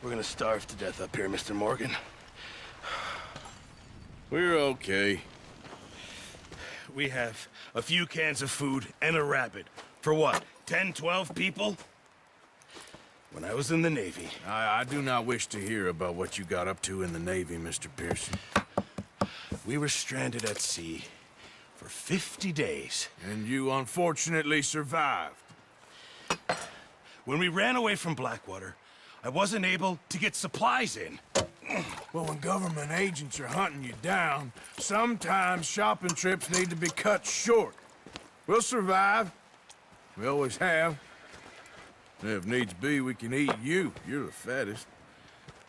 We're gonna starve to death up here, Mr. Morgan. We're okay. We have a few cans of food and a rabbit. For what, 10, 12 people? When I was in the Navy... I do not wish to hear about what you got up to in the Navy, Mr. Pearson. We were stranded at sea for 50 days. And you unfortunately survived. When we ran away from Blackwater, I wasn't able to get supplies in. Well, when government agents are hunting you down, sometimes shopping trips need to be cut short. We'll survive. We always have. If needs be, we can eat you. You're the fattest.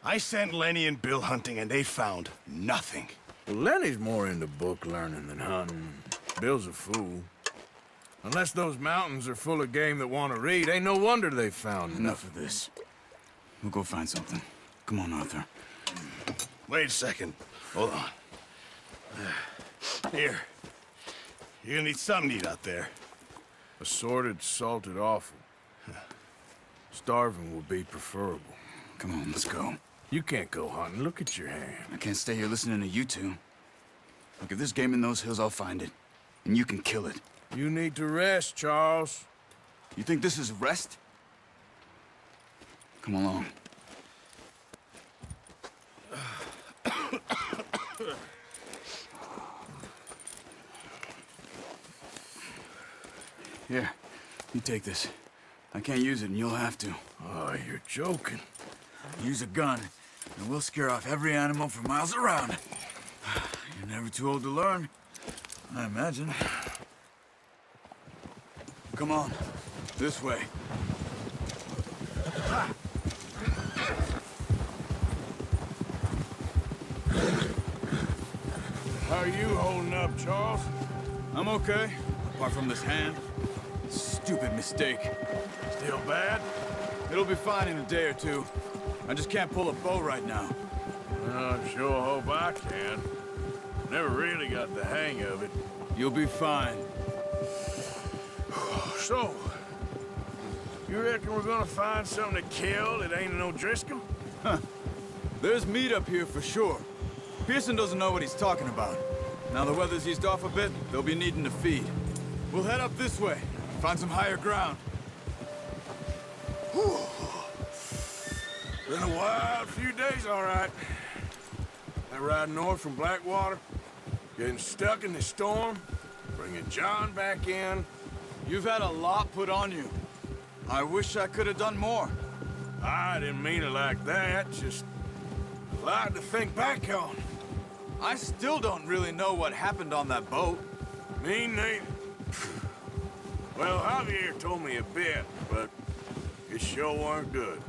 I sent Lenny and Bill hunting, and they found nothing. Well, Lenny's more into book learning than hunting. Bill's a fool. Unless those mountains are full of game that want to read, ain't no wonder they found Enough of this. We'll go find something. Come on, Arthur. Wait a second. Hold on. Here. You're gonna need something to eat out there. Assorted, salted offal. Starving will be preferable. Come on, let's go. You can't go hunting. Look at your hand. I can't stay here listening to you two. Look, if there's game in those hills, I'll find it. And you can kill it. You need to rest, Charles. You think this is rest? Come along. Here, you take this. I can't use it, and you'll have to. Oh, you're joking. Use a gun, and we'll scare off every animal for miles around. You're never too old to learn, I imagine. Come on, this way. How are you holding up, Charles? I'm okay, apart from this hand. Stupid mistake. Still bad? It'll be fine in a day or two. I just can't pull a bow right now. I sure hope I can. Never really got the hang of it. You'll be fine. So, you reckon we're gonna find something to kill that ain't no Driscoll? Huh. There's meat up here for sure. Pearson doesn't know what he's talking about. Now the weather's eased off a bit, they'll be needing to feed. We'll head up this way, find some higher ground. Whew. Been a wild few days, all right. That ride north from Blackwater, getting stuck in the storm, bringing John back in. You've had a lot put on you. I wish I could have done more. I didn't mean it like that, just a lot to think back on. I still don't really know what happened on that boat. Me neither. Well, Javier told me a bit, but it sure weren't good.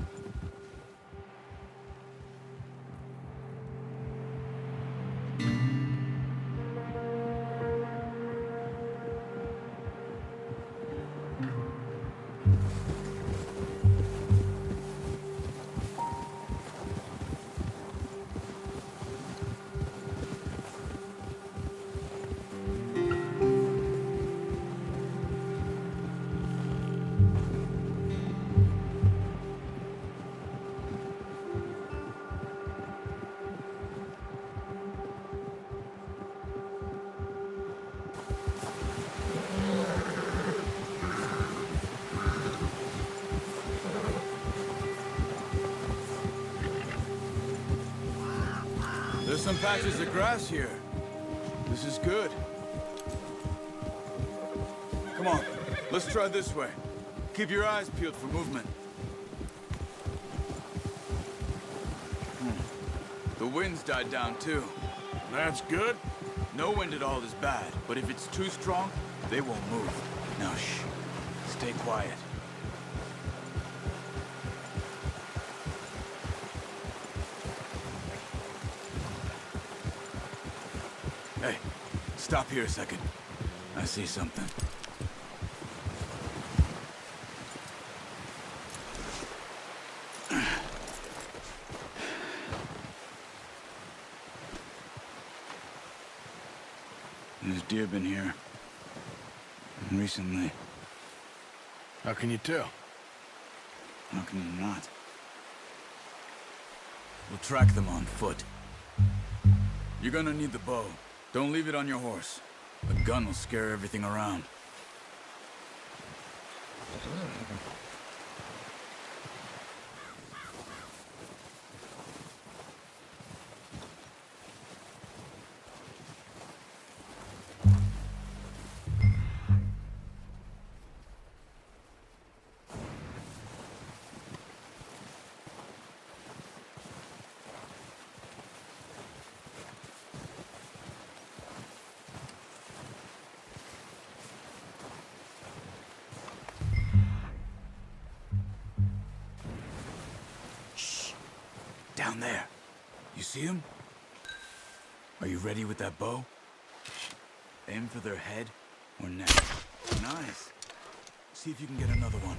There's some patches of grass here. This is good. Come on, let's try this way. Keep your eyes peeled for movement. The wind's died down too. That's good. No wind at all is bad, but if it's too strong, they won't move. Now shh, stay quiet. Hey, stop here a second. I see something. There's deer been here. Recently. How can you tell? How can you not? We'll track them on foot. You're gonna need the bow. Don't leave it on your horse. A gun will scare everything around. Down there. You see him? Are you ready with that bow? Aim for their head or neck. Nice. See if you can get another one.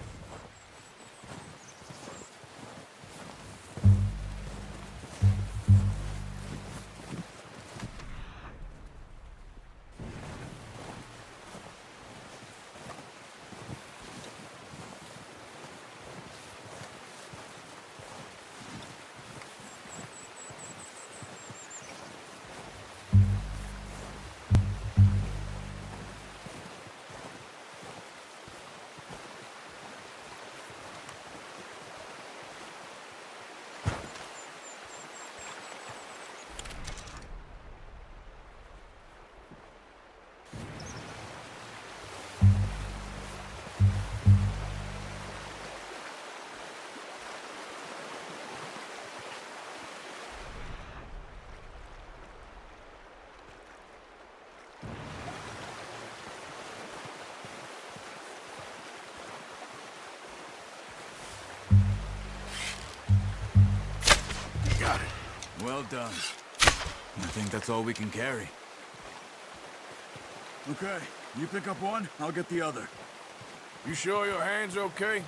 Got it. Well done. I think that's all we can carry. Okay, you pick up one, I'll get the other. You sure your hand's okay?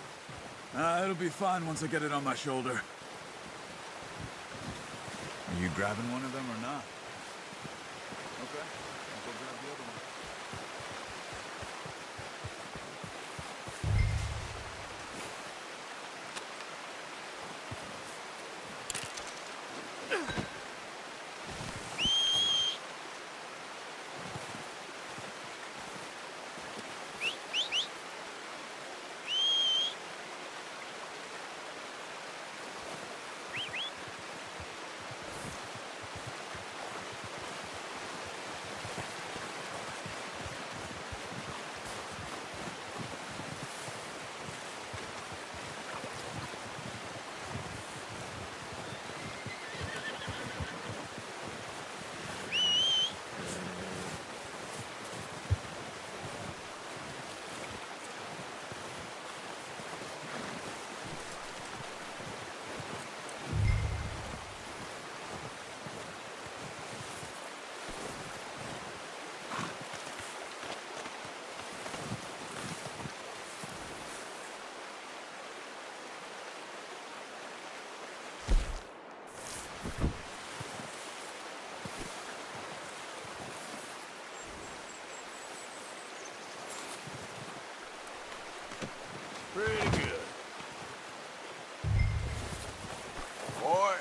It'll be fine once I get it on my shoulder. Are you grabbing one of them or not? Okay, I'll go grab the other one. Pretty good. Boy.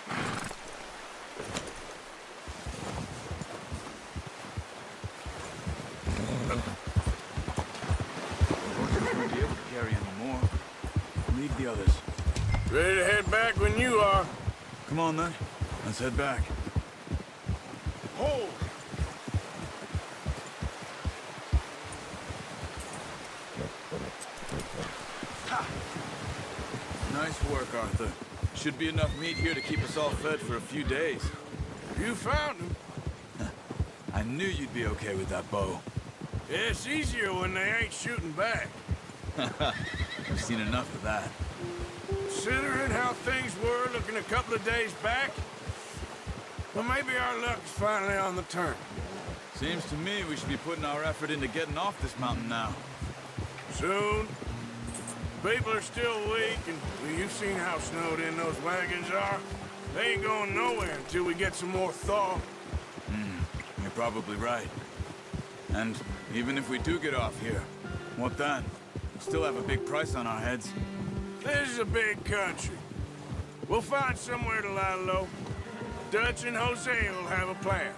Won't be able to carry any more. Leave the others. Ready to head back when you are. Come on then. Let's head back. Hold! Nice work, Arthur. Should be enough meat here to keep us all fed for a few days. You found him. I knew you'd be okay with that bow. Yeah, it's easier when they ain't shooting back. I've seen enough of that. Considering how things were looking a couple of days back, well, maybe our luck is finally on the turn. Seems to me we should be putting our effort into getting off this mountain now. Soon. People are still weak, and well, you've seen how snowed in those wagons are. They ain't going nowhere until we get some more thaw. You're probably right. And even if we do get off here, what then? We still have a big price on our heads. This is a big country. We'll find somewhere to lie low. Dutch and Jose will have a plan.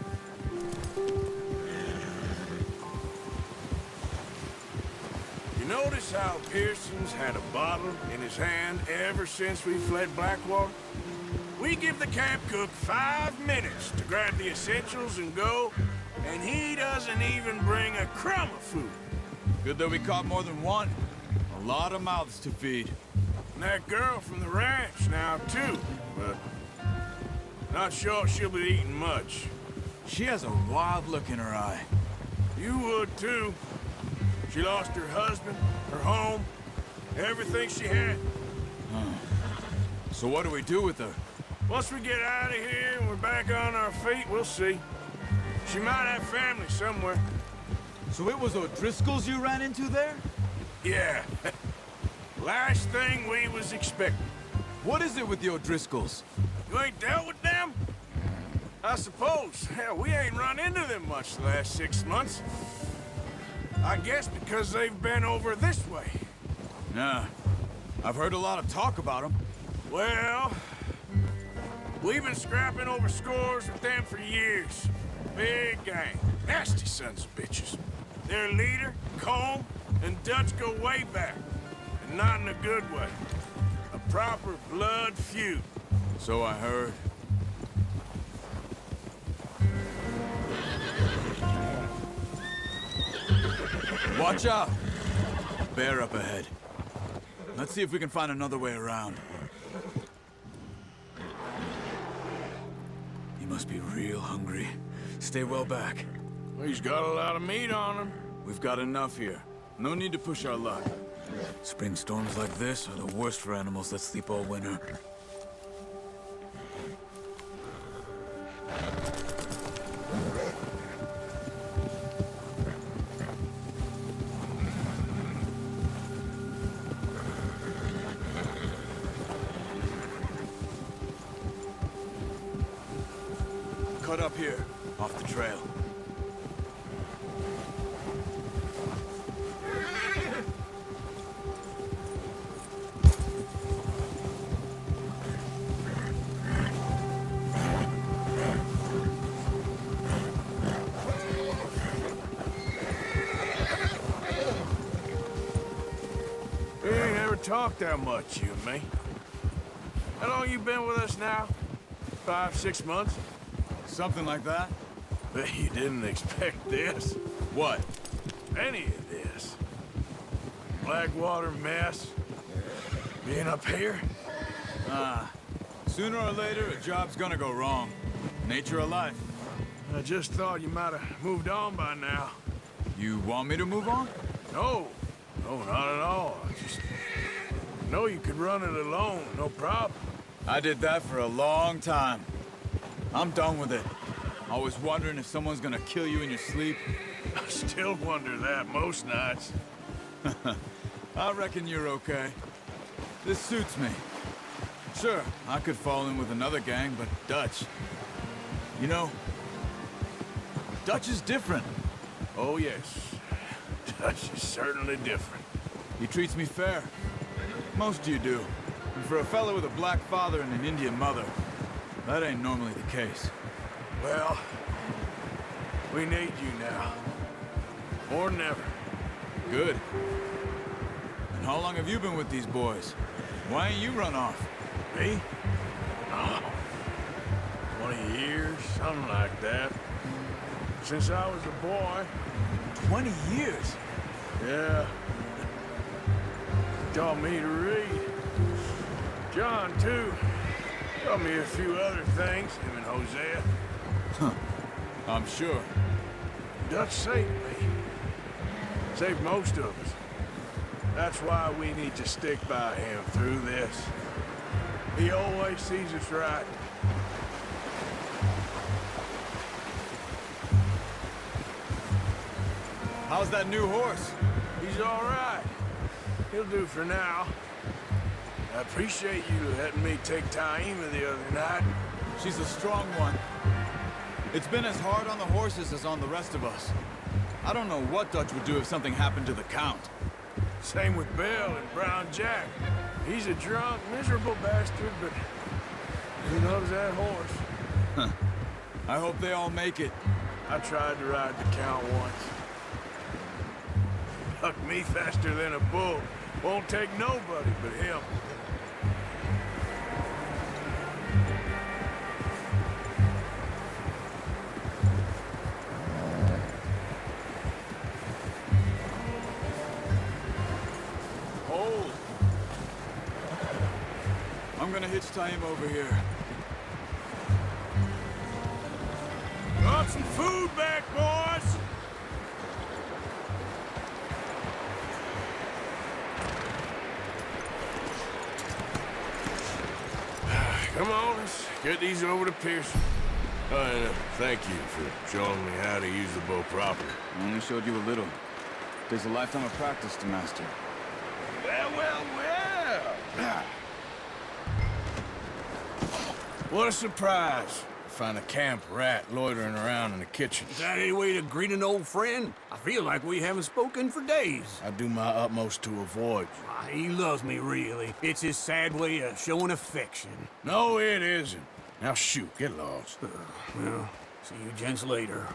You notice how Pearson's had a bottle in his hand ever since we fled Blackwater? We give the camp cook 5 minutes to grab the essentials and go, and he doesn't even bring a crumb of food. Good that we caught more than one. A lot of mouths to feed. And that girl from the ranch now, too, but not sure she'll be eating much. She has a wild look in her eye. You would, too. She lost her husband, her home, everything she had. So what do we do with her? Once we get out of here and we're back on our feet, we'll see. She might have family somewhere. So it was O'Driscoll's you ran into there? Yeah. Last thing we was expecting. What is it with the O'Driscolls? You ain't dealt with them? I suppose. Hell, we ain't run into them much the last 6 months. I guess because they've been over this way. Nah. I've heard a lot of talk about them. Well, we've been scrapping over scores with them for years. Big gang. Nasty sons of bitches. Their leader, Combe, and Dutch go way back. And not in a good way. A proper blood feud. So I heard. Watch out! Bear up ahead. Let's see if we can find another way around. He must be real hungry. Stay well back. He's got a lot of meat on him. We've got enough here. No need to push our luck. Spring storms like this are the worst for animals that sleep all winter. Cut up here, off the trail. We ain't never talked that much, you and me. How long you been with us now? 5, 6 months? Something like that? Bet you didn't expect this. What? Any of this. Blackwater mess. Being up here? Sooner or later, a job's gonna go wrong. Nature of life. I just thought you might have moved on by now. You want me to move on? No. No, not at all. I just know you could run it alone, no problem. I did that for a long time. I'm done with it. Always wondering if someone's gonna kill you in your sleep. I still wonder that most nights. I reckon you're okay. This suits me. Sure, I could fall in with another gang, but Dutch... You know, Dutch is different. Oh, yes. Dutch is certainly different. He treats me fair. Most of you do. And for a fellow with a black father and an Indian mother, that ain't normally the case. Well, we need you now. More than ever. Good. And how long have you been with these boys? Why ain't you run off? Me? Oh, 20 years, something like that. Since I was a boy. 20 years? Yeah. Taught me to read. John, too. Taught me a few other things, him and Hosea. Huh. I'm sure. Dutch saved me. Saved most of us. That's why we need to stick by him through this. He always sees us right. How's that new horse? He's all right. He'll do for now. I appreciate you letting me take Taima the other night. She's a strong one. It's been as hard on the horses as on the rest of us. I don't know what Dutch would do if something happened to the Count. Same with Bill and Brown Jack. He's a drunk, miserable bastard, but he loves that horse. I hope they all make it. I tried to ride the count once. Bucked me faster than a bull. Won't take nobody but him. Hold. I'm gonna hitch tie him over here. Got some food back, boys! Come on, let's get these over to Pearson. And thank you for showing me how to use the bow properly. I only showed you a little. Takes a lifetime of practice to master. Well, well, well! What a surprise. Find a camp rat loitering around in the kitchen. Is that any way to greet an old friend? I feel like we haven't spoken for days. I do my utmost to avoid you. He loves me, really. It's his sad way of showing affection. No, it isn't. Now shoot, get lost. Well, see you gents later.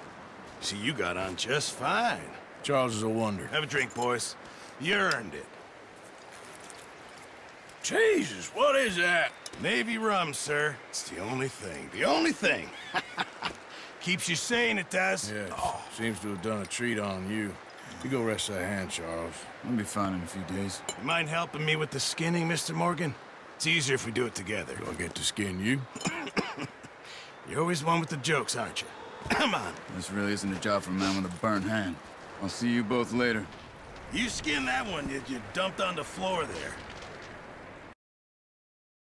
See, you got on just fine. Charles is a wonder. Have a drink, boys. You earned it. Jesus, what is that? Navy rum, sir. It's the only thing. The only thing. Keeps you sane, it does. Yes, seems to have done a treat on you. You go rest that hand, Charles. I'll be fine in a few days. You mind helping me with the skinning, Mr. Morgan? It's easier if we do it together. Do I get to skin you? You're always one with the jokes, aren't you? Come on. This really isn't a job for a man with a burnt hand. I'll see you both later. You skin that one you dumped on the floor there.